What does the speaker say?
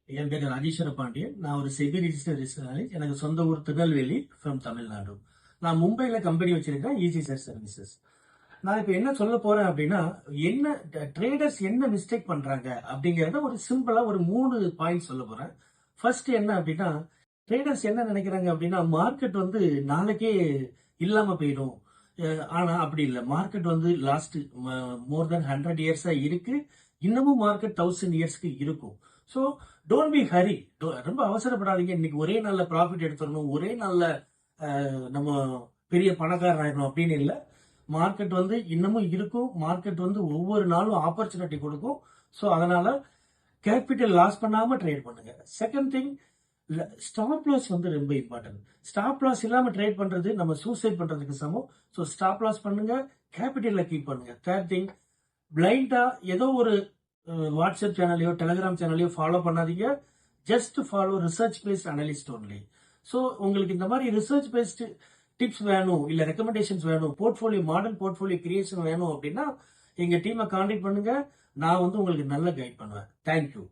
என் பேர் ராஜேஸ்வர பாண்டியன். நான் ஒரு செபி ரிஜிஸ்டர் ரிஜிஸ்டர். எனக்கு சொந்த ஊர் திருநெல்வேலி ஃப்ரம் தமிழ்நாடு. நான் மும்பைல கம்பெனி வச்சிருக்கேன், ஈஸி சார் சர்வீசஸ். நான் இப்ப என்ன சொல்ல போறேன் அப்படின்னா, என்ன ட்ரேடர்ஸ் என்ன மிஸ்டேக் பண்றாங்க அப்படிங்கறத ஒரு சிம்பிளா ஒரு 3 பாயிண்ட் சொல்ல போறேன். ஃபர்ஸ்ட் என்ன அப்படின்னா, ட்ரேடர்ஸ் என்ன நினைக்கிறாங்க அப்படின்னா, மார்க்கெட் வந்து நாளைக்கே இல்லாம போயிடும். ஆனா அப்படி இல்லை. மார்க்கெட் வந்து லாஸ்ட் மோர் தென் 100 இயர்ஸா இருக்கு. இன்னமும் மார்க்கெட் 1000 இயர்ஸ்க்கு இருக்கும். So don't be Hari. ரொம்ப அவசரப்படாதீங்க. இன்னைக்கு ஒரே நாள்ல ப்ராஃபிட் எடுத்துடணும், ஒரே நாள்ல நம்ம பெரிய பணக்காரர் ஆயிடணும் அப்படின்னு இல்லை. மார்க்கெட் வந்து இன்னமும் இருக்கும். மார்க்கெட் வந்து ஒவ்வொரு நாளும் ஆப்பர்ச்சுனிட்டி கொடுக்கும். ஸோ அதனால கேபிட்டல் லாஸ் பண்ணாம ட்ரேட் பண்ணுங்க. செகண்ட் திங், ஸ்டாப் லாஸ் வந்து ரொம்ப இம்பார்ட்டன்ட். ஸ்டாப் லாஸ் இல்லாம ட்ரேட் பண்றது நம்ம சூசைட் பண்றதுக்கு சமம். ஸோ ஸ்டாப் லாஸ் பண்ணுங்க, கேபிட்டல்ல கீப் பண்ணுங்க. தேர்ட் திங், பிளைண்டா ஏதோ ஒரு வாட்ஸ்அப் சேனலையோ டெலிகிராம் சேனலையோ ஃபாலோ பண்ணாதீங்க. Just follow research paste analyst only. So உங்களுக்கு இந்த மாதிரி ரிசர்ச் பேஸ்ட் டிப்ஸ் வேணும், இல்ல ரெக்கமெண்டேஷன்ஸ் வேணும், போர்ட்ஃபோலியோ மாடல் போர்ட்ஃபோலியோ கிரியேஷன் வேணும் அப்படின்னா எங்க டீமை கான்டாக்ட் பண்ணுங்க. நான் வந்து உங்களுக்கு நல்ல கைட் பண்ணுவேன். தேங்க்யூ.